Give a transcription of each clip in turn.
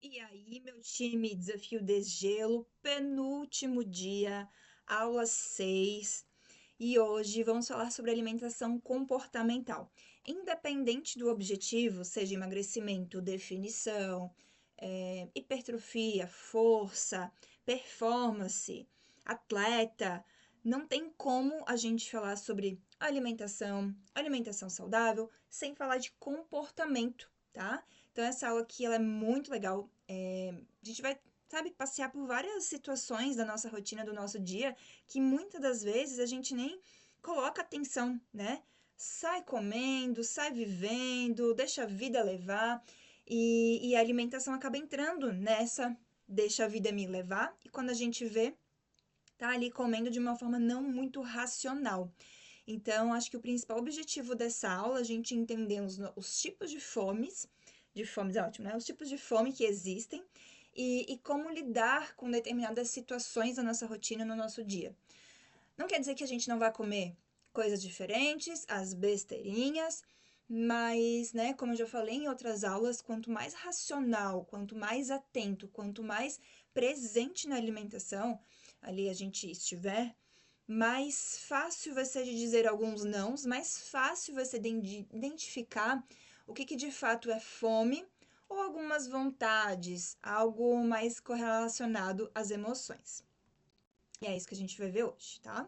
E aí, meu time, Desafio Desgelo, penúltimo dia, aula 6. E hoje vamos falar sobre alimentação comportamental. Independente do objetivo, seja emagrecimento, definição, hipertrofia, força, performance, atleta, não tem como a gente falar sobre alimentação saudável, sem falar de comportamento, tá? Então, essa aula aqui ela é muito legal. A gente vai, sabe, passear por várias situações da nossa rotina, do nosso dia, que muitas das vezes a gente nem coloca atenção, né? Sai comendo, sai vivendo, deixa a vida levar, e a alimentação acaba entrando nessa, deixa a vida me levar, e quando a gente vê, tá ali comendo de uma forma não muito racional. Então, acho que o principal objetivo dessa aula é a gente entender os tipos de fomes é ótimo, né? Os tipos de fome que existem e como lidar com determinadas situações da nossa rotina no nosso dia. Não quer dizer que a gente não vai comer coisas diferentes, as besteirinhas, mas, né, como eu já falei em outras aulas, quanto mais racional, quanto mais atento, quanto mais presente na alimentação ali a gente estiver, mais fácil vai ser de dizer alguns nãos, mais fácil vai ser de identificar o que de fato é fome ou algumas vontades, algo mais correlacionado às emoções. E é isso que a gente vai ver hoje, tá?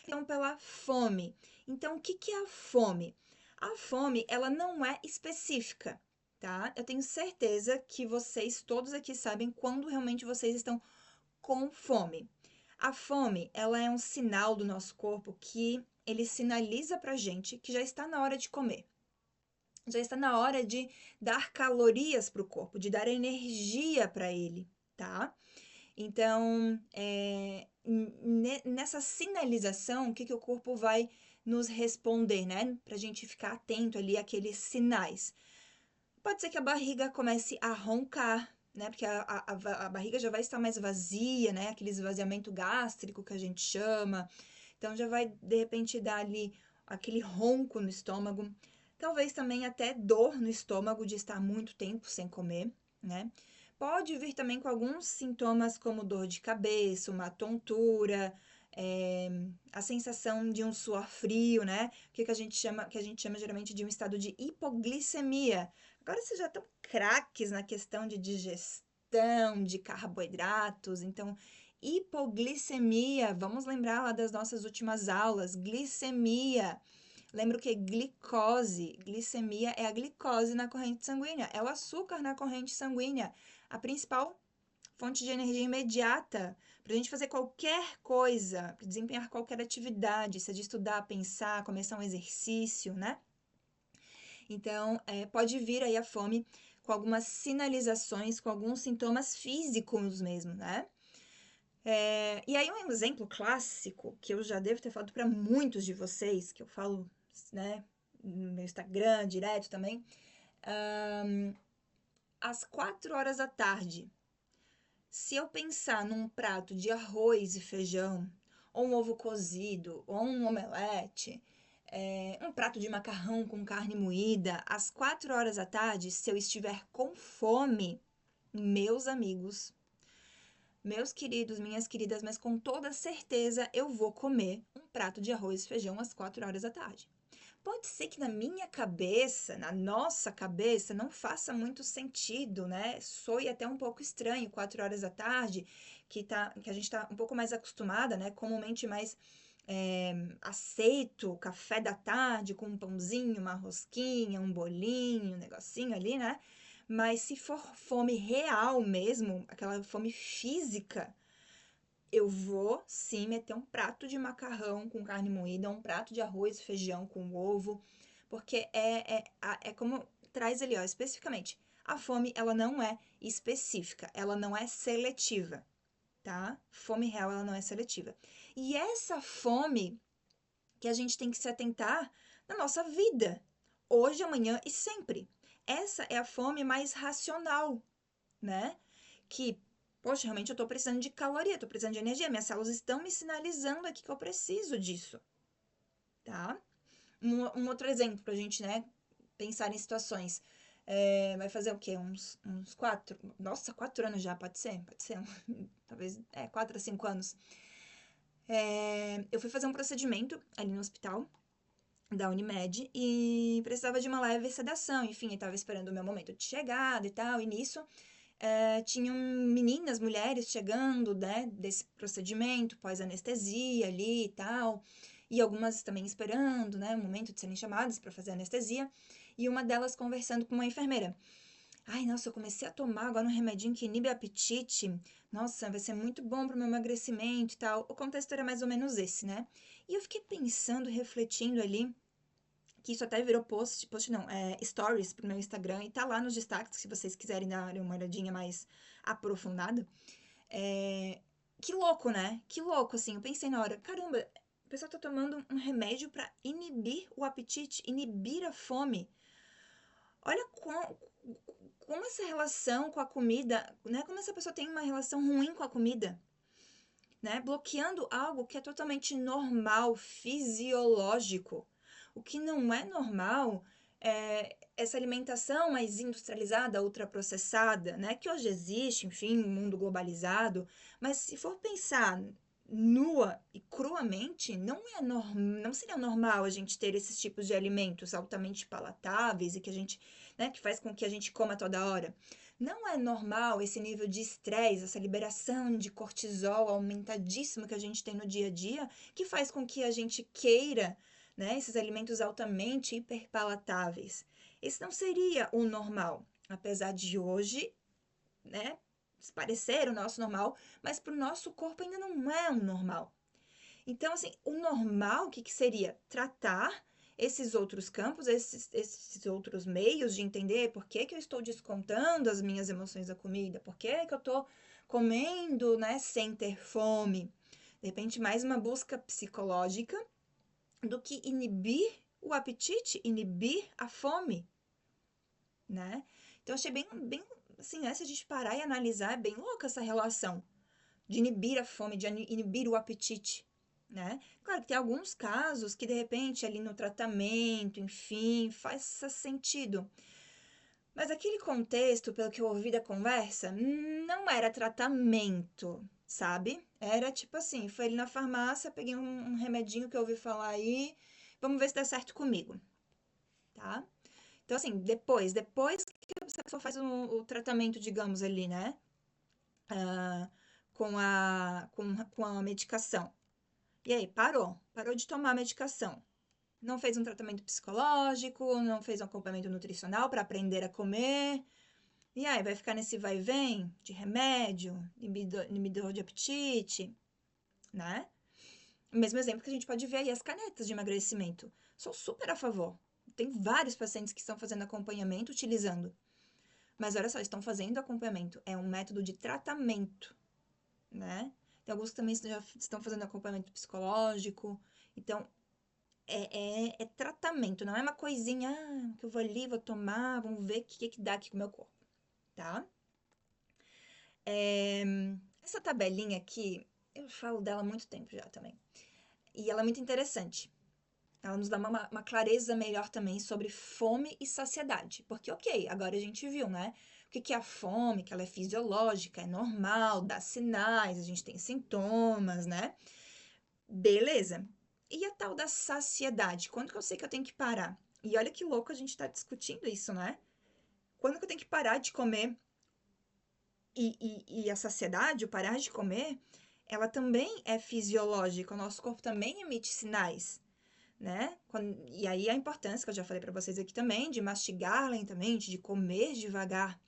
Então, pela fome. Então, o que é a fome? A fome, ela não é específica, tá? Eu tenho certeza que vocês todos aqui sabem quando realmente vocês estão com fome. A fome, ela é um sinal do nosso corpo que ele sinaliza pra gente que já está na hora de comer. Já está na hora de dar calorias para o corpo, de dar energia para ele, tá? Então, nessa sinalização, o que o corpo vai nos responder, né? Para a gente ficar atento ali àqueles sinais. Pode ser que a barriga comece a roncar, né? Porque a barriga já vai estar mais vazia, né? Aquele esvaziamento gástrico que a gente chama. Então, já vai, de repente, dar ali aquele ronco no estômago. Talvez também até dor no estômago de estar muito tempo sem comer, né? Pode vir também com alguns sintomas como dor de cabeça, uma tontura, a sensação de um suor frio, né? Que a gente chama geralmente de um estado de hipoglicemia. Agora vocês já estão craques na questão de digestão, de carboidratos, então hipoglicemia, vamos lembrar lá das nossas últimas aulas, glicemia. Lembra o que? Glicose. Glicemia é a glicose na corrente sanguínea, é o açúcar na corrente sanguínea. A principal fonte de energia imediata para a gente fazer qualquer coisa, para desempenhar qualquer atividade, seja estudar, pensar, começar um exercício, né? Então, pode vir aí a fome com algumas sinalizações, com alguns sintomas físicos mesmo, né? E aí, um exemplo clássico que eu já devo ter falado para muitos de vocês, que eu falo, né, no meu Instagram direto também, às 4 horas da tarde, se eu pensar num prato de arroz e feijão, ou um ovo cozido, ou um omelete, um prato de macarrão com carne moída, às 4 horas da tarde, se eu estiver com fome, meus amigos, meus queridos, minhas queridas, mas com toda certeza eu vou comer um prato de arroz e feijão às 4 horas da tarde. Pode ser que na minha cabeça, na nossa cabeça, não faça muito sentido, né? Soe até um pouco estranho, 4 horas da tarde, que a gente tá um pouco mais acostumada, né? Comumente mais aceito, café da tarde com um pãozinho, uma rosquinha, um bolinho, um negocinho ali, né? Mas se for fome real mesmo, aquela fome física, eu vou sim meter um prato de macarrão com carne moída, um prato de arroz e feijão com ovo, porque é como traz ali, ó, especificamente. A fome, ela não é específica, ela não é seletiva, tá? Fome real, ela não é seletiva. E essa fome que a gente tem que se atentar na nossa vida, hoje, amanhã e sempre. Essa é a fome mais racional, né? Que, poxa, realmente eu tô precisando de caloria, tô precisando de energia, minhas células estão me sinalizando aqui que eu preciso disso, tá? Um outro exemplo pra gente, né, pensar em situações. Vai fazer o quê? Uns 4? Nossa, 4 anos já, pode ser? Pode ser. Talvez, 4 a 5 anos. Eu fui fazer um procedimento ali no hospital da Unimed e precisava de uma leve sedação, enfim, eu tava esperando o meu momento de chegada e tal, e nisso tinham meninas, mulheres chegando, né, desse procedimento, pós-anestesia ali e tal, e algumas também esperando, né, o momento de serem chamadas para fazer anestesia, e uma delas conversando com uma enfermeira. Ai, nossa, eu comecei a tomar agora um remedinho que inibe o apetite. Nossa, vai ser muito bom pro meu emagrecimento e tal. O contexto era mais ou menos esse, né? E eu fiquei pensando, refletindo ali, que isso até virou post não, stories pro meu Instagram e tá lá nos destaques, se vocês quiserem dar uma olhadinha mais aprofundada. É, que louco, né? Que louco, assim. Eu pensei na hora, caramba, a pessoa tá tomando um remédio pra inibir o apetite, inibir a fome. Olha como essa relação com a comida, né? Como essa pessoa tem uma relação ruim com a comida, né? Bloqueando algo que é totalmente normal, fisiológico. O que não é normal é essa alimentação mais industrializada, ultraprocessada, né? Que hoje existe, enfim, um mundo globalizado. Mas se for pensar nua e cruamente, não seria normal a gente ter esses tipos de alimentos altamente palatáveis e que a gente, né, que faz com que a gente coma toda hora. Não é normal esse nível de estresse, essa liberação de cortisol aumentadíssimo que a gente tem no dia a dia, que faz com que a gente queira, né, esses alimentos altamente hiperpalatáveis. Esse não seria o normal, apesar de hoje, né, parecer o nosso normal, mas para o nosso corpo ainda não é um normal. Então, assim, o normal, o que seria? Tratar esses outros campos, esses outros meios de entender por que eu estou descontando as minhas emoções da comida, por que eu estou comendo, né, sem ter fome. De repente, mais uma busca psicológica do que inibir o apetite, inibir a fome, né? Então, achei bem, assim, se a gente parar e analisar, é bem louca essa relação de inibir a fome, de inibir o apetite, né? Claro que tem alguns casos que, de repente, ali no tratamento, enfim, faz sentido. Mas aquele contexto, pelo que eu ouvi da conversa, não era tratamento, sabe? Era tipo assim, foi ali na farmácia, peguei um remedinho que eu ouvi falar aí, vamos ver se dá certo comigo, tá? Então, assim, depois que a pessoa faz o tratamento, digamos ali, né? Ah, com a medicação. E aí, parou de tomar a medicação. Não fez um tratamento psicológico, não fez um acompanhamento nutricional para aprender a comer. E aí, vai ficar nesse vai e vem de remédio, inibidor de apetite, né? O mesmo exemplo que a gente pode ver aí as canetas de emagrecimento. Sou super a favor. Tem vários pacientes que estão fazendo acompanhamento utilizando. Mas olha só, estão fazendo acompanhamento. É um método de tratamento, né? Tem alguns que também já estão fazendo acompanhamento psicológico. Então, é tratamento, não é uma coisinha que eu vou ali, vou tomar, vamos ver o que dá aqui com o meu corpo, tá? Essa tabelinha aqui, eu falo dela há muito tempo já também. E ela é muito interessante. Ela nos dá uma clareza melhor também sobre fome e saciedade. Porque, ok, agora a gente viu, né? O que é a fome, que ela é fisiológica, é normal, dá sinais, a gente tem sintomas, né? Beleza. E a tal da saciedade? Quando que eu sei que eu tenho que parar? E olha que louco a gente tá discutindo isso, né? Quando que eu tenho que parar de comer? E a saciedade, o parar de comer, ela também é fisiológica. O nosso corpo também emite sinais, né? E aí a importância, que eu já falei para vocês aqui também, de mastigar lentamente, de comer devagar.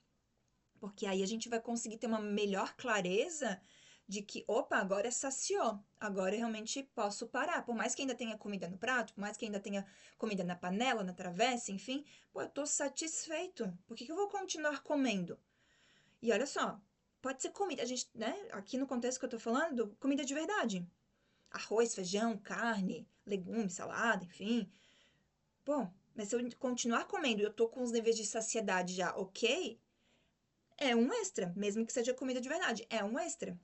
Porque aí a gente vai conseguir ter uma melhor clareza de que, opa, agora saciou, agora eu realmente posso parar. Por mais que ainda tenha comida no prato, por mais que ainda tenha comida na panela, na travessa, enfim, pô, eu tô satisfeito. Por que eu vou continuar comendo? E olha só, pode ser comida, a gente, né, aqui no contexto que eu tô falando, comida de verdade. Arroz, feijão, carne, legumes, salada, enfim. Bom, mas se eu continuar comendo e eu tô com os níveis de saciedade já ok, é um extra, mesmo que seja comida de verdade, é um extra,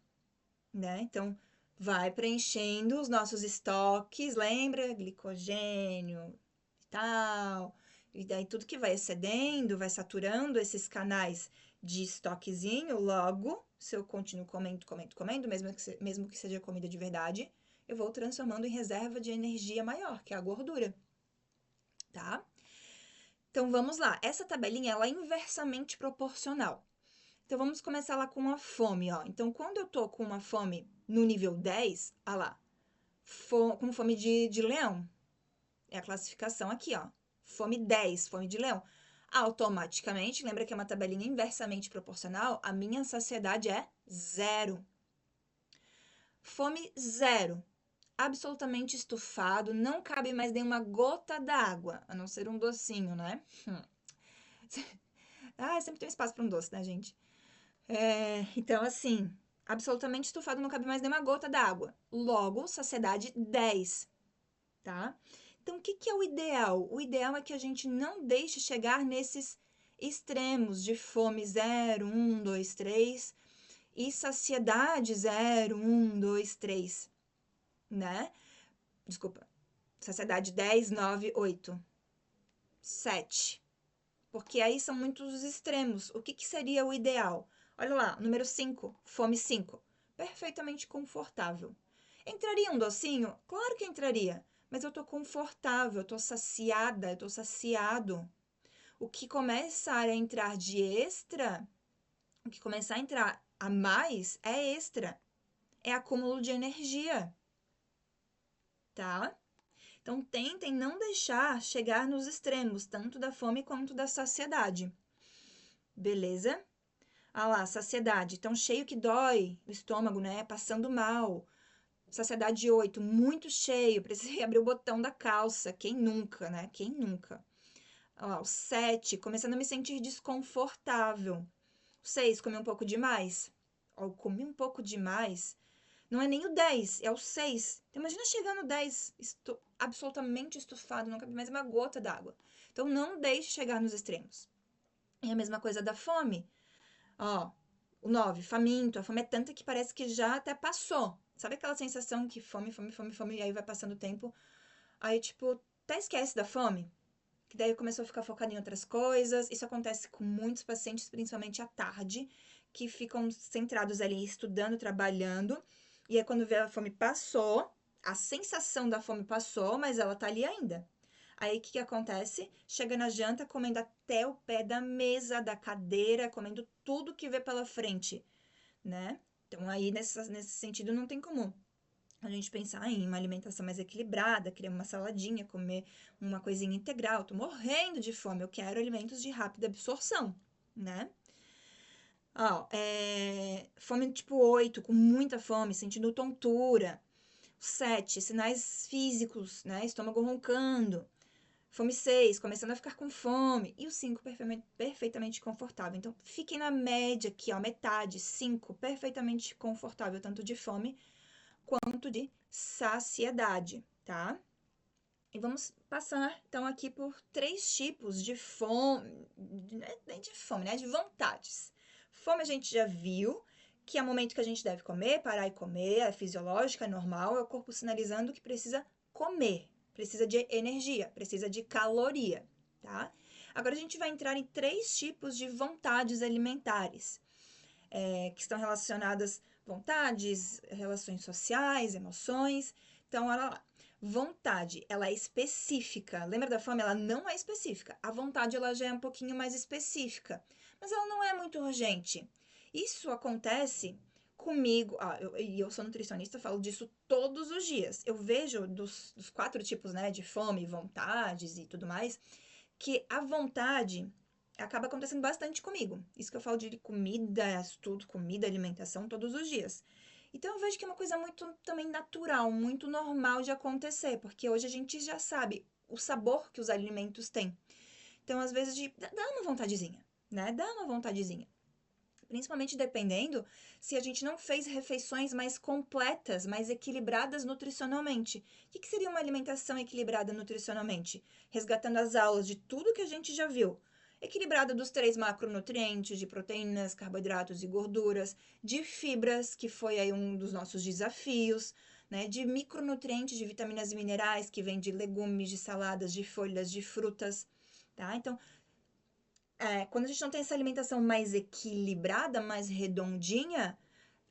né? Então, vai preenchendo os nossos estoques, lembra? Glicogênio e tal, E daí tudo que vai excedendo, vai saturando esses canais de estoquezinho, logo, se eu continuo comendo, mesmo que seja comida de verdade, eu vou transformando em reserva de energia maior, que é a gordura, tá? Então, vamos lá. Essa tabelinha, ela é inversamente proporcional. Então, vamos começar lá com a fome, ó. Então, quando eu tô com uma fome no nível 10, ó lá, com fome de leão, é a classificação aqui, ó. Fome 10, fome de leão. Automaticamente, lembra que é uma tabelinha inversamente proporcional? A minha saciedade é 0. Fome 0. Absolutamente estufado, não cabe mais nenhuma gota d'água, a não ser um docinho, né? Sempre tem um espaço para um doce, né, gente? Então, assim, absolutamente estufado, não cabe mais nenhuma gota d'água. Logo, saciedade 10, tá? Então, o que é o ideal? O ideal é que a gente não deixe chegar nesses extremos de fome 0, 1, 2, 3 e saciedade 0, 1, 2, 3, né? Desculpa. Saciedade 10, 9, 8, 7. Porque aí são muitos extremos. O que seria o ideal? Olha lá, número 5, fome 5. Perfeitamente confortável. Entraria um docinho? Claro que entraria. Mas eu tô confortável, eu tô saciada, eu tô saciado. O que começar a entrar de extra, o que começar a entrar a mais é extra. É acúmulo de energia, tá? Então, tentem não deixar chegar nos extremos, tanto da fome quanto da saciedade. Beleza? Ah lá, saciedade. Tão cheio que dói o estômago, né? Passando mal. Saciedade 8, muito cheio. Precisei abrir o botão da calça. Quem nunca, né? Quem nunca? Ó, o 7, começando a me sentir desconfortável. O 6, comi um pouco demais. Ó, comi um pouco demais. Não é nem o 10, é o 6. Então, imagina chegar no 10, absolutamente estufado, não cabe mais uma gota d'água. Então, não deixe chegar nos extremos. É a mesma coisa da fome. Ó, o 9, faminto. A fome é tanta que parece que já até passou. Sabe aquela sensação que fome, e aí vai passando o tempo, aí, tipo, até esquece da fome? Que daí começou a ficar focado em outras coisas. Isso acontece com muitos pacientes, principalmente à tarde, que ficam centrados ali estudando, trabalhando. E aí, quando vê a fome passou, a sensação da fome passou, mas ela tá ali ainda. Aí, o que acontece? Chega na janta comendo até o pé da mesa, da cadeira, comendo tudo que vê pela frente, né? Então, aí, nesse sentido, não tem como a gente pensar em uma alimentação mais equilibrada, criar uma saladinha, comer uma coisinha integral. Tô morrendo de fome, eu quero alimentos de rápida absorção, né? Ó, fome tipo 8, com muita fome, sentindo tontura. 7, sinais físicos, né? Estômago roncando. Fome 6, começando a ficar com fome. E o 5, perfeitamente confortável. Então, fiquem na média aqui, ó, metade. 5, perfeitamente confortável, tanto de fome quanto de saciedade, tá? E vamos passar, então, aqui por 3 tipos de fome, nem de fome, né? De vontades. Fome a gente já viu, que é o momento que a gente deve comer, parar e comer, é fisiológica, é normal, é o corpo sinalizando que precisa comer, precisa de energia, precisa de caloria, tá? Agora a gente vai entrar em 3 tipos de vontades alimentares, que estão relacionadas vontades, relações sociais, emoções. Então, olha lá. Vontade, ela é específica. Lembra da fome? Ela não é específica. A vontade, ela já é um pouquinho mais específica. Mas ela não é muito urgente. Isso acontece comigo. Eu sou nutricionista, falo disso todos os dias. Eu vejo dos 4 tipos, né, de fome, vontades e tudo mais, que a vontade acaba acontecendo bastante comigo. Isso que eu falo de comida, estudo, comida, alimentação todos os dias. Então eu vejo que é uma coisa muito também natural, muito normal de acontecer, porque hoje a gente já sabe o sabor que os alimentos têm. Então, às vezes, dá uma vontadezinha, né? Dá uma vontadezinha. Principalmente dependendo se a gente não fez refeições mais completas, mais equilibradas nutricionalmente. O que seria uma alimentação equilibrada nutricionalmente? Resgatando as aulas de tudo que a gente já viu. Equilibrada dos 3 macronutrientes, de proteínas, carboidratos e gorduras, de fibras, que foi aí um dos nossos desafios, né? De micronutrientes, de vitaminas e minerais, que vem de legumes, de saladas, de folhas, de frutas, tá? Então, quando a gente não tem essa alimentação mais equilibrada, mais redondinha,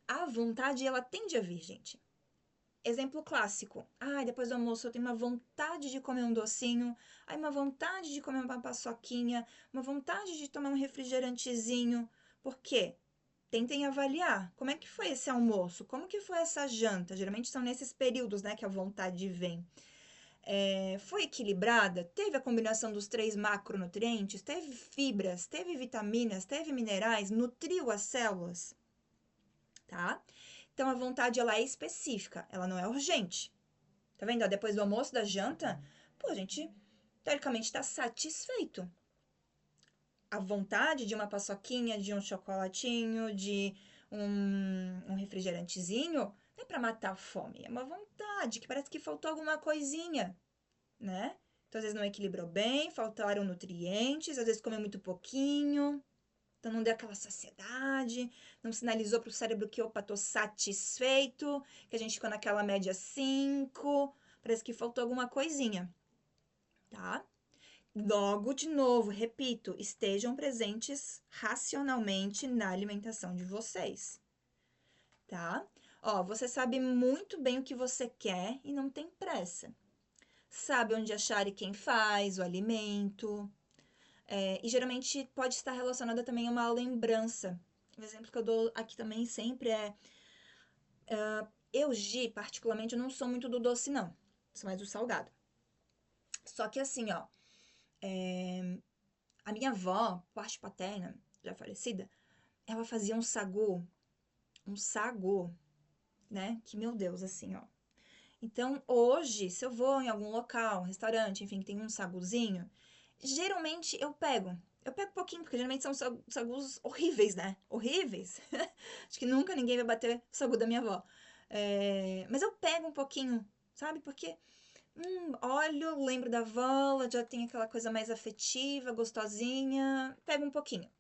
a vontade, ela tende a vir, gente. Exemplo clássico. Depois do almoço eu tenho uma vontade de comer um docinho, aí uma vontade de comer uma paçoquinha, uma vontade de tomar um refrigerantezinho. Por quê? Tentem avaliar. Como é que foi esse almoço? Como que foi essa janta? Geralmente são nesses períodos, né, que a vontade vem. Foi equilibrada? Teve a combinação dos 3 macronutrientes? Teve fibras? Teve vitaminas? Teve minerais? Nutriu as células? Tá? Então, a vontade, ela é específica, ela não é urgente. Tá vendo? Ó, depois do almoço, da janta, a gente, teoricamente, tá satisfeito. A vontade de uma paçoquinha, de um chocolatinho, de um refrigerantezinho, não é pra matar a fome. É uma vontade, que parece que faltou alguma coisinha, né? Então, às vezes não equilibrou bem, faltaram nutrientes, às vezes comeu muito pouquinho. Então não deu aquela saciedade, não sinalizou para o cérebro que, opa, tô satisfeito, que a gente ficou naquela média 5, parece que faltou alguma coisinha, tá? Logo, de novo, repito, estejam presentes racionalmente na alimentação de vocês, tá? Ó, você sabe muito bem o que você quer e não tem pressa. Sabe onde achar e quem faz o alimento, e geralmente pode estar relacionada também a uma lembrança. O exemplo que eu dou aqui também sempre eu, Gi, particularmente, eu não sou muito do doce, não. Sou mais do salgado. Só que assim, ó, a minha avó, parte paterna, já falecida, ela fazia um sagu, né? Que, meu Deus, assim, ó. Então, hoje, se eu vou em algum local, um restaurante, enfim, que tem um saguzinho, geralmente eu pego. Eu pego um pouquinho, porque geralmente são sagus horríveis, né? Horríveis. Acho que nunca ninguém vai bater o sagu da minha avó. Mas eu pego um pouquinho, sabe? Porque olho, lembro da avó, ela já tem aquela coisa mais afetiva, gostosinha. Pego um pouquinho,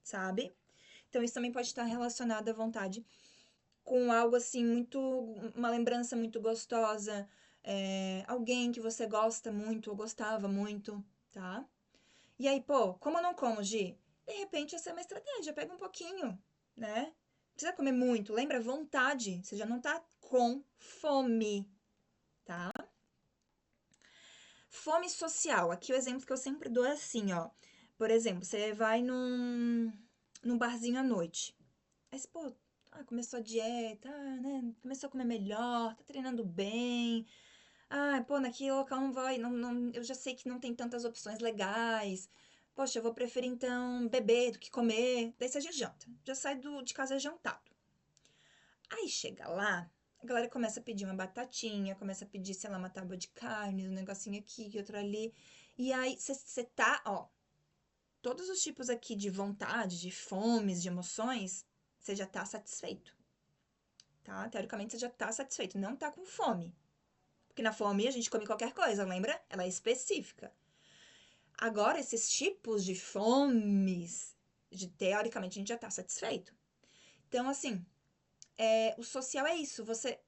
sabe? Então isso também pode estar relacionado à vontade com algo assim muito, uma lembrança muito gostosa, alguém que você gosta muito ou gostava muito, tá? E aí, pô, como eu não como, Gi? De repente essa é uma estratégia, pega um pouquinho, né? Não precisa comer muito, lembra? Vontade, você já não tá com fome, tá? Fome social, aqui o exemplo que eu sempre dou é assim, ó. Por exemplo, você vai num barzinho à noite. Aí você, pô, começou a dieta, né? Começou a comer melhor, tá treinando bem. Pô, naquele local não vai, eu já sei que não tem tantas opções legais. Poxa, eu vou preferir então beber do que comer. Daí você já janta, já sai de casa jantado. Aí chega lá, a galera começa a pedir uma batatinha, começa a pedir, sei lá, uma tábua de carne, um negocinho aqui, outro ali. E aí você tá, ó, todos os tipos aqui de vontade, de fomes, de emoções, você já tá satisfeito, tá? Teoricamente você já tá satisfeito, não tá com fome. Porque na fome a gente come qualquer coisa, lembra? Ela é específica. Agora, esses tipos de fomes, teoricamente a gente já tá satisfeito. Então, assim, o social é isso, você,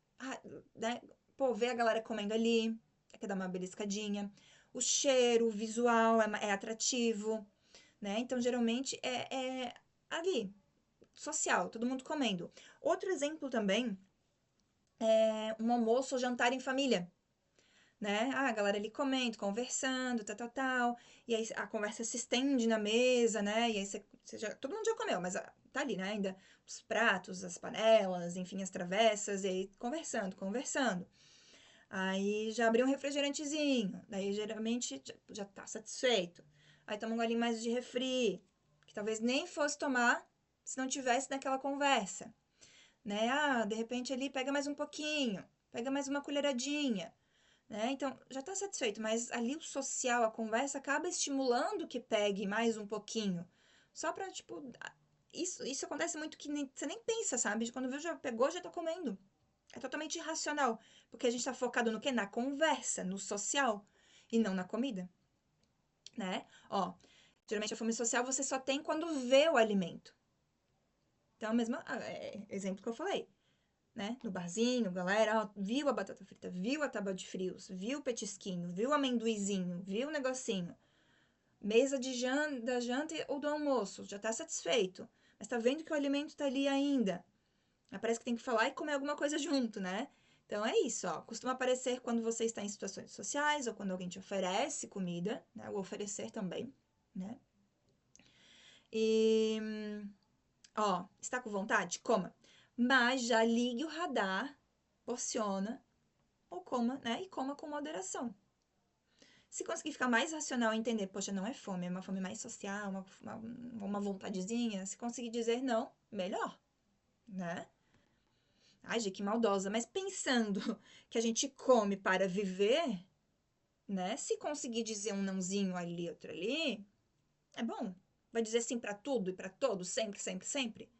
né, pô, vê a galera comendo ali, quer dar uma beliscadinha, o cheiro, o visual é atrativo, né? Então, geralmente é ali, social, todo mundo comendo. Outro exemplo também é um almoço ou jantar em família, né? A galera ali comendo, conversando, tal, tal, tal. E aí a conversa se estende na mesa, né? E aí todo mundo já comeu, mas tá ali, né? Ainda os pratos, as panelas, enfim, as travessas, e aí conversando, conversando. Aí já abriu um refrigerantezinho, daí geralmente já tá satisfeito. Aí toma um golinho mais de refri, que talvez nem fosse tomar se não tivesse naquela conversa, né? De repente ali pega mais um pouquinho, pega mais uma colheradinha, né? Então, já tá satisfeito, mas ali o social, a conversa acaba estimulando que pegue mais um pouquinho. Só pra, tipo, isso acontece muito que você nem pensa, sabe? Quando viu, já pegou, já tá comendo. É totalmente irracional, porque a gente tá focado no quê? Na conversa, no social, e não na comida, né? Ó, geralmente a fome social você só tem quando vê o alimento. Então, mesmo exemplo que eu falei, né? No barzinho, galera, ó, viu a batata frita, viu a tábua de frios, viu o petisquinho, viu o amendoizinho, viu o negocinho. mesa da janta ou do almoço, já tá satisfeito, mas tá vendo que o alimento tá ali ainda. Aí parece que tem que falar e comer alguma coisa junto, né? Então é isso, ó. Costuma aparecer quando você está em situações sociais ou quando alguém te oferece comida, né? O oferecer também, né? E, ó, está com vontade? Coma. Mas já ligue o radar, porciona, ou coma, né? E coma com moderação. Se conseguir ficar mais racional e entender, poxa, não é fome, é uma fome mais social, uma vontadezinha, se conseguir dizer não, melhor, né? Ai, gente, que maldosa. Mas pensando que a gente come para viver, né? Se conseguir dizer um nãozinho ali, outro ali, é bom. Vai dizer sim para tudo e para todos, sempre, sempre, sempre.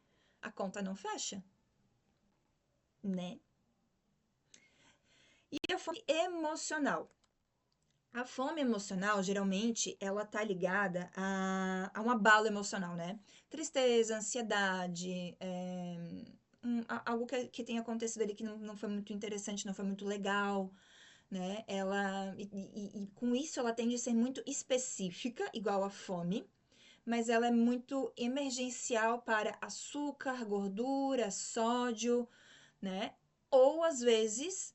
A conta não fecha, né? E a fome emocional. A fome emocional, geralmente, ela tá ligada a um abalo emocional, né? Tristeza, ansiedade, algo que tenha acontecido ali que não foi muito interessante, não foi muito legal, né? E com isso ela tende a ser muito específica, igual a fome, mas ela é muito emergencial para açúcar, gordura, sódio, né? Ou às vezes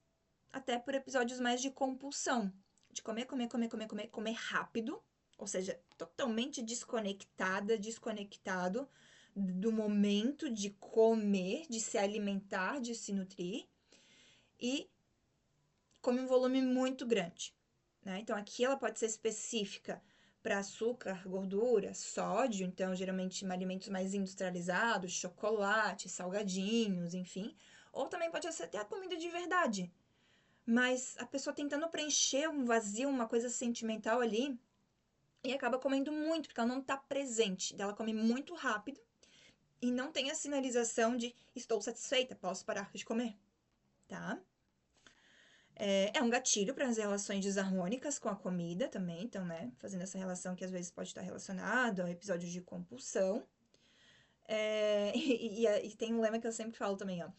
até por episódios mais de compulsão, de comer, comer, comer, comer, comer, comer rápido, ou seja, totalmente desconectado do momento de comer, de se alimentar, de se nutrir, e come um volume muito grande, né? Então aqui ela pode ser específica para açúcar, gordura, sódio, então geralmente alimentos mais industrializados, chocolate, salgadinhos, enfim, ou também pode ser até a comida de verdade. Mas a pessoa tentando preencher um vazio, uma coisa sentimental ali, e acaba comendo muito, porque ela não está presente. Ela come muito rápido e não tem a sinalização de estou satisfeita, posso parar de comer, tá? É um gatilho para as relações desarmônicas com a comida também, então, né? Fazendo essa relação que às vezes pode estar relacionado a episódios de compulsão. E tem um lema que eu sempre falo também, ó.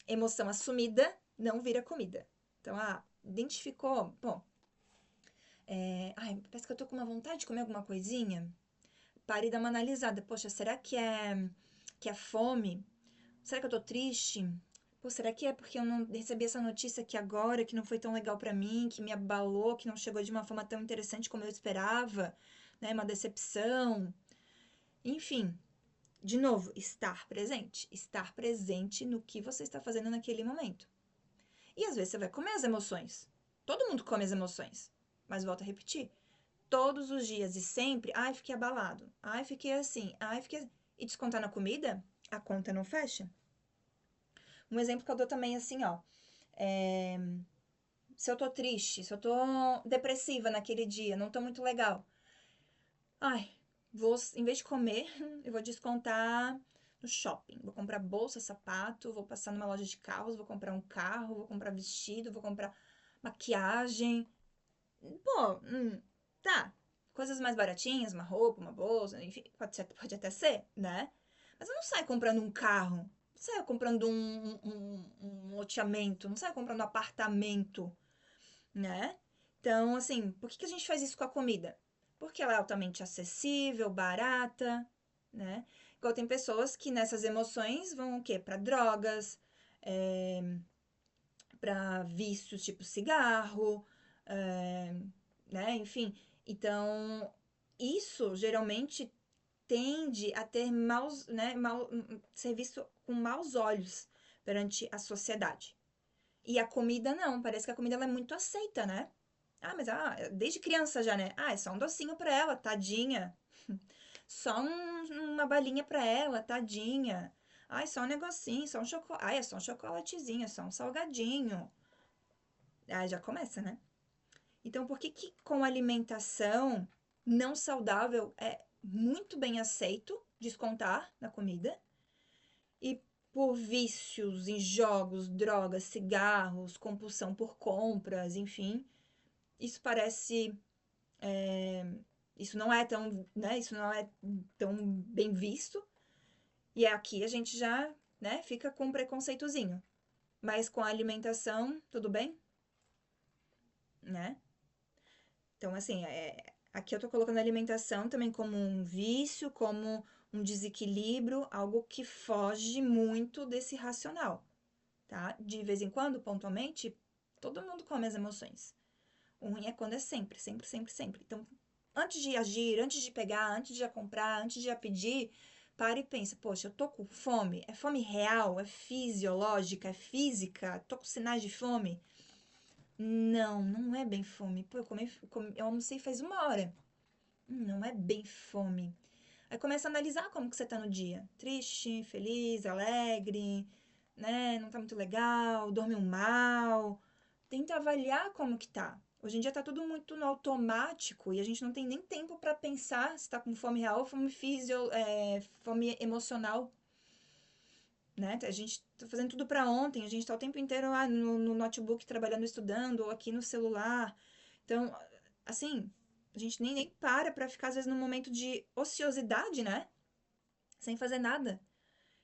Emoção assumida não vira comida. Então, identificou, bom, parece que eu tô com uma vontade de comer alguma coisinha. Pare e dá uma analisada. Poxa, será que é fome? Será que eu tô triste? Pô, será que é porque eu não recebi essa notícia aqui agora, que não foi tão legal pra mim, que me abalou, que não chegou de uma forma tão interessante como eu esperava, né? Uma decepção. Enfim, de novo, estar presente. Estar presente no que você está fazendo naquele momento. E às vezes você vai comer as emoções. Todo mundo come as emoções. Mas volto a repetir. Todos os dias e sempre, ai, fiquei abalado. Ai, fiquei assim. Ai, fiquei. E descontar na comida, a conta não fecha. Um exemplo que eu dou também assim, ó. Se eu tô triste, se eu tô depressiva naquele dia, não tô muito legal. Ai, em vez de comer, eu vou descontar no shopping. Vou comprar bolsa, sapato, vou passar numa loja de carros, vou comprar um carro, vou comprar vestido, vou comprar maquiagem. Pô, tá. Coisas mais baratinhas, uma roupa, uma bolsa, enfim, pode até ser, né? Mas eu não saio comprando um carro, não saio comprando um loteamento, não saio comprando um apartamento, né? Então, assim, por que a gente faz isso com a comida? Porque ela é altamente acessível, barata, né? Igual tem pessoas que nessas emoções vão o quê? Para drogas, para vícios tipo cigarro, é, né? Enfim, então isso geralmente tende a ter maus, né? Ser visto com maus olhos perante a sociedade. E a comida não, parece que a comida ela é muito aceita, né? Mas desde criança já, né? É só um docinho pra ela, tadinha. Só uma balinha pra ela, tadinha. Ai, só um negocinho, só um chocolate. Ai, é só um chocolatezinho, é só um salgadinho. Já começa, né? Então, por que que com alimentação não saudável é muito bem aceito descontar na comida? E por vícios em jogos, drogas, cigarros, compulsão por compras, enfim, isso parece. é, Isso não é tão, né? Isso não é tão bem visto. E aqui a gente já, né, fica com um preconceitozinho. Mas com a alimentação, tudo bem, né? Então, assim, Aqui eu tô colocando a alimentação também como um vício, como um desequilíbrio, algo que foge muito desse racional, tá? De vez em quando, pontualmente, todo mundo come as emoções. O ruim é quando é sempre, sempre, sempre, sempre. Então, antes de agir, antes de pegar, antes de já comprar, antes de já pedir, para e pensa, poxa, eu tô com fome? É fome real? É fisiológica? É física? Tô com sinais de fome? Não, não é bem fome. Pô, eu almocei faz 1 hora. Não é bem fome. Aí começa a analisar como que você tá no dia. Triste, feliz, alegre, né? Não tá muito legal, dormiu mal. Tenta avaliar como que tá. Hoje em dia tá tudo muito no automático e a gente não tem nem tempo para pensar se tá com fome real ou fome fome emocional, né? A gente tá fazendo tudo para ontem, a gente tá o tempo inteiro lá no notebook trabalhando, estudando, ou aqui no celular. Então, assim, a gente nem para ficar, às vezes, num momento de ociosidade, né? Sem fazer nada.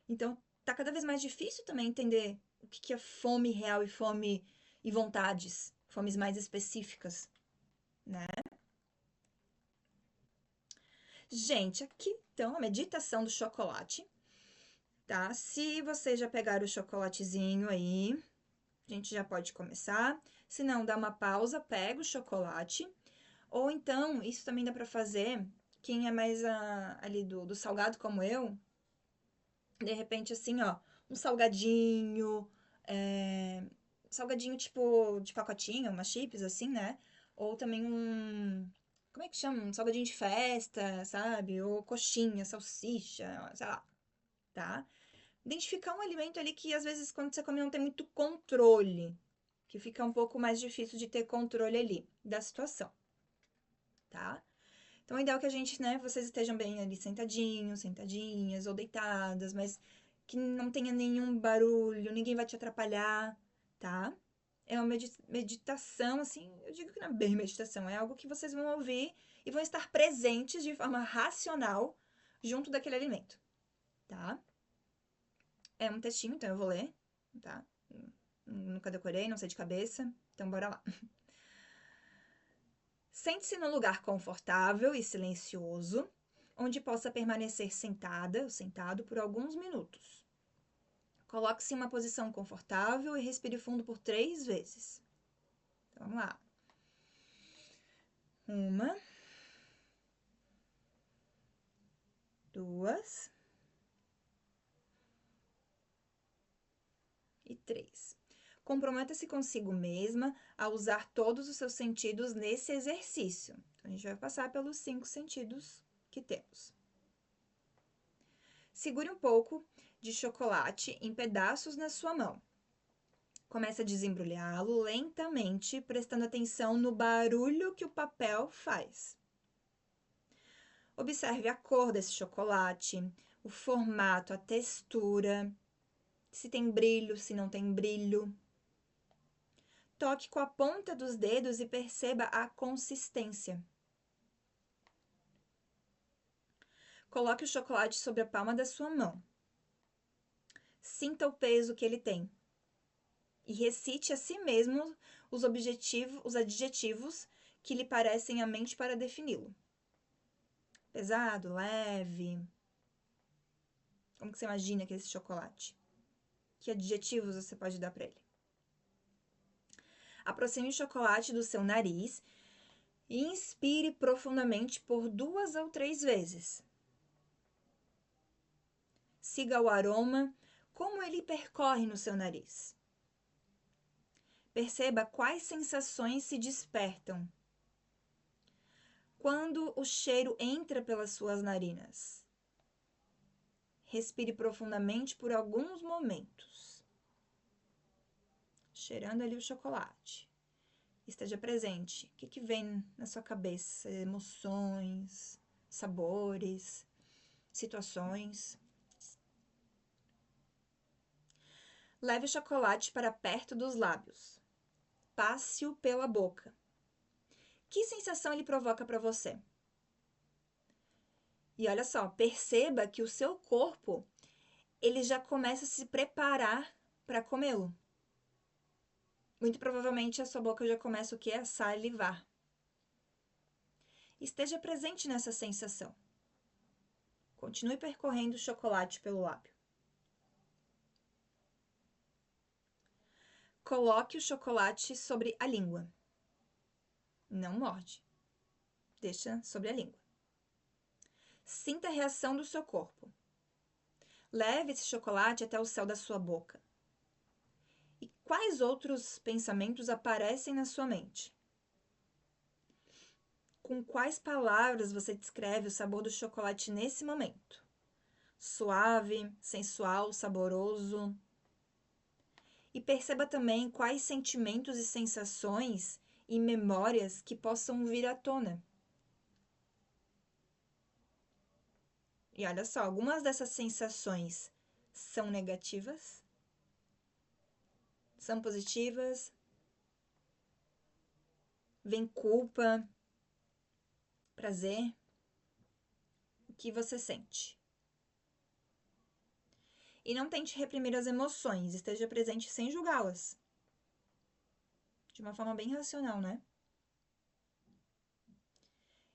Então, tá cada vez mais difícil também entender o que é fome real e fome e vontades, fomes mais específicas, né? Gente, aqui então a meditação do chocolate, tá? Se você já pegar o chocolatezinho aí, a gente já pode começar. Se não, dá uma pausa, pega o chocolate. Ou então, isso também dá pra fazer, quem é mais ali do salgado como eu, de repente assim, ó, um salgadinho, salgadinho tipo de pacotinho, umas chips assim, né? Ou também como é que chama? Um salgadinho de festa, sabe? Ou coxinha, salsicha, sei lá, tá? Identificar um alimento ali que às vezes quando você come não tem muito controle, que fica um pouco mais difícil de ter controle ali da situação, tá? Então, o ideal é que a gente, né, vocês estejam bem ali sentadinhos, sentadinhas ou deitadas, mas que não tenha nenhum barulho, ninguém vai te atrapalhar, tá? É uma meditação, assim, eu digo que não é bem meditação, é algo que vocês vão ouvir e vão estar presentes de forma racional junto daquele alimento, tá? É um textinho, então eu vou ler, tá? Nunca decorei, não sei de cabeça, então bora lá. Sente-se num lugar confortável e silencioso, onde possa permanecer sentada ou sentado por alguns minutos. Coloque-se em uma posição confortável e respire fundo por 3 vezes. Então, vamos lá. 1, 2 e 3. Comprometa-se consigo mesma a usar todos os seus sentidos nesse exercício. Então, a gente vai passar pelos 5 sentidos que temos. Segure um pouco de chocolate em pedaços na sua mão. Comece a desembrulhá-lo lentamente, prestando atenção no barulho que o papel faz. Observe a cor desse chocolate, o formato, a textura, se tem brilho, se não tem brilho. Toque com a ponta dos dedos e perceba a consistência. Coloque o chocolate sobre a palma da sua mão. Sinta o peso que ele tem. E recite a si mesmo os adjetivos que lhe parecem à mente para defini-lo. Pesado, leve. Como que você imagina que é esse chocolate? Que adjetivos você pode dar para ele? Aproxime o chocolate do seu nariz e inspire profundamente por 2 ou 3 vezes. Siga o aroma, como ele percorre no seu nariz. Perceba quais sensações se despertam quando o cheiro entra pelas suas narinas. Respire profundamente por alguns momentos, cheirando ali o chocolate. Esteja presente. O que vem na sua cabeça? Emoções, sabores, situações. Leve o chocolate para perto dos lábios. Passe-o pela boca. Que sensação ele provoca para você? E olha só, perceba que o seu corpo ele já começa a se preparar para comê-lo. Muito provavelmente a sua boca já começa o quê? A salivar. Esteja presente nessa sensação. Continue percorrendo o chocolate pelo lábio. Coloque o chocolate sobre a língua. Não morde. Deixa sobre a língua. Sinta a reação do seu corpo. Leve esse chocolate até o céu da sua boca. E quais outros pensamentos aparecem na sua mente? Com quais palavras você descreve o sabor do chocolate nesse momento? Suave, sensual, saboroso. E perceba também quais sentimentos e sensações e memórias que possam vir à tona. E olha só, algumas dessas sensações são negativas, são positivas, vem culpa, prazer, o que você sente. E não tente reprimir as emoções, esteja presente sem julgá-las. De uma forma bem racional, né?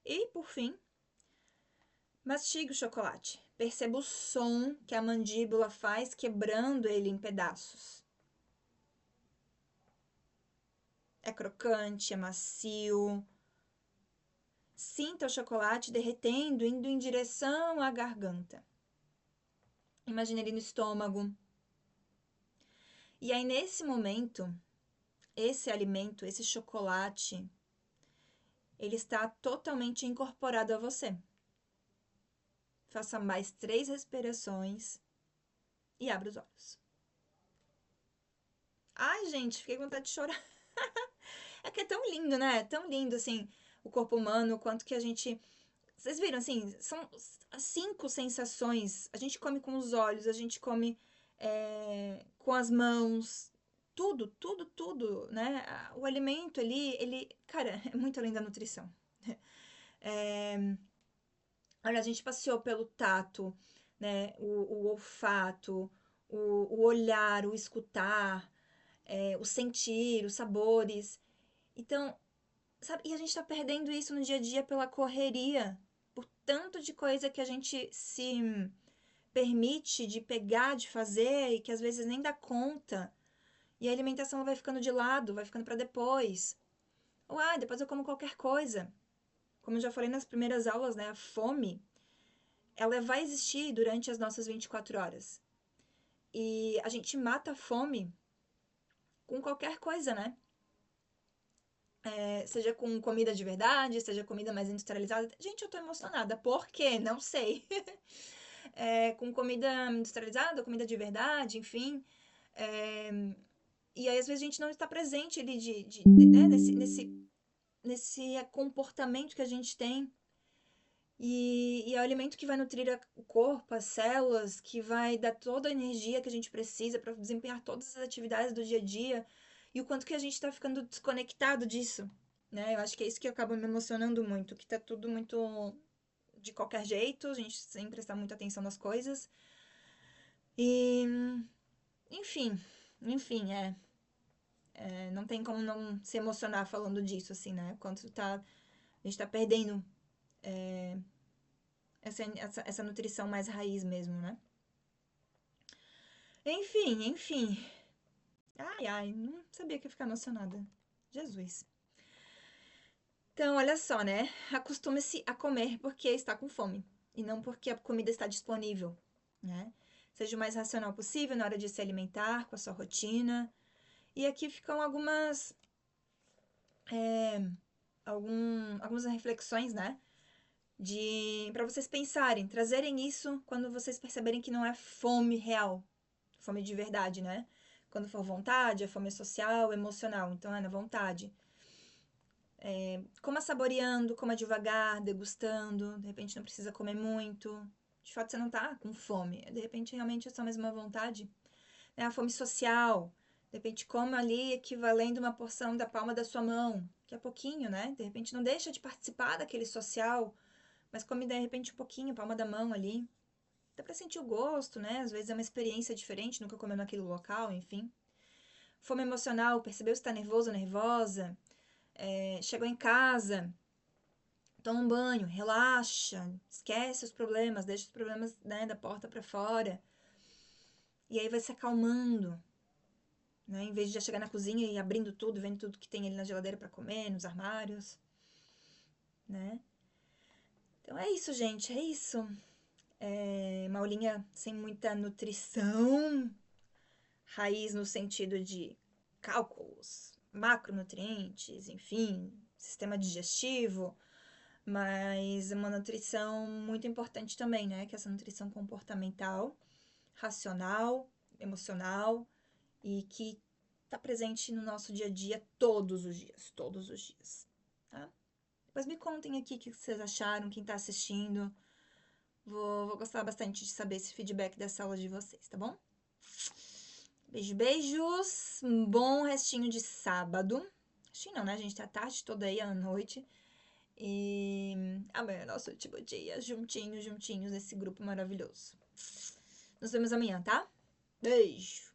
E, por fim, mastigue o chocolate. Perceba o som que a mandíbula faz quebrando ele em pedaços. É crocante, é macio. Sinta o chocolate derretendo, indo em direção à garganta. Imagine ele no estômago. E aí, nesse momento, esse alimento, esse chocolate, ele está totalmente incorporado a você. Faça mais 3 respirações e abra os olhos. Ai, gente, fiquei com vontade de chorar. É que é tão lindo, né? Tão lindo, assim, o corpo humano, o quanto que a gente... Vocês viram, assim, são 5 sensações. A gente come com os olhos, a gente come com as mãos. Tudo, tudo, tudo, né? O alimento ali, ele... Cara, é muito além da nutrição. Olha, a gente passeou pelo tato, né? O olfato, o olhar, o escutar, o sentir, os sabores. Então, sabe? E a gente tá perdendo isso no dia a dia pela correria, por tanto de coisa que a gente se permite de pegar, de fazer e que às vezes nem dá conta. E a alimentação vai ficando de lado, vai ficando para depois. Ou, depois eu como qualquer coisa. Como eu já falei nas primeiras aulas, né? A fome, ela vai existir durante as nossas 24 horas. E a gente mata a fome com qualquer coisa, né? Seja com comida de verdade, seja comida mais industrializada. Gente, eu tô emocionada. Por quê? Não sei. Com comida industrializada, comida de verdade, enfim. E aí, às vezes, a gente não está presente ali né, nesse comportamento que a gente tem. E é o alimento que vai nutrir o corpo, as células, que vai dar toda a energia que a gente precisa para desempenhar todas as atividades do dia a dia. E o quanto que a gente está ficando desconectado disso, né? Eu acho que é isso que acaba me emocionando muito, que tá tudo muito de qualquer jeito, a gente sem prestar muita atenção nas coisas. E, enfim, não tem como não se emocionar falando disso, assim, né? Quanto a gente tá perdendo essa nutrição mais raiz mesmo, né? Enfim. Ai, não sabia que ia ficar emocionada. Jesus. Então, olha só, né? Acostume-se a comer porque está com fome e não porque a comida está disponível, né? Seja o mais racional possível na hora de se alimentar, com a sua rotina. E aqui ficam algumas reflexões, né? Para vocês pensarem, trazerem isso quando vocês perceberem que não é fome real, fome de verdade, né? Quando for vontade, é fome social, emocional. Então, é na vontade. Coma saboreando, coma devagar, degustando. De repente não precisa comer muito. De fato, você não tá com fome. De repente, realmente é só mais uma vontade. É a fome social. De repente, coma ali equivalendo uma porção da palma da sua mão. Que é pouquinho, né? De repente, não deixa de participar daquele social. Mas come, de repente, um pouquinho, palma da mão ali. Dá pra sentir o gosto, né? Às vezes é uma experiência diferente, nunca comeu naquele local, enfim. Fome emocional, percebeu se tá nervoso ou nervosa. Chegou em casa, toma um banho, relaxa, esquece os problemas, deixa os problemas, né, da porta para fora. E aí vai se acalmando, né? Em vez de já chegar na cozinha e abrindo tudo, vendo tudo que tem ali na geladeira para comer, nos armários, né? Então é isso, gente, é isso. É uma aulinha sem muita nutrição, raiz no sentido de cálculos, macronutrientes, enfim, sistema digestivo, mas uma nutrição muito importante também, né? Que é essa nutrição comportamental, racional, emocional e que está presente no nosso dia a dia todos os dias, tá? Depois me contem aqui o que vocês acharam, quem está assistindo. Vou gostar bastante de saber esse feedback dessa aula de vocês, tá bom? Beijo, beijos. Um bom restinho de sábado. Restinho não, né? A gente tá a tarde toda aí, à noite. E amanhã é nosso último dia, juntinhos, nesse grupo maravilhoso. Nos vemos amanhã, tá? Beijo!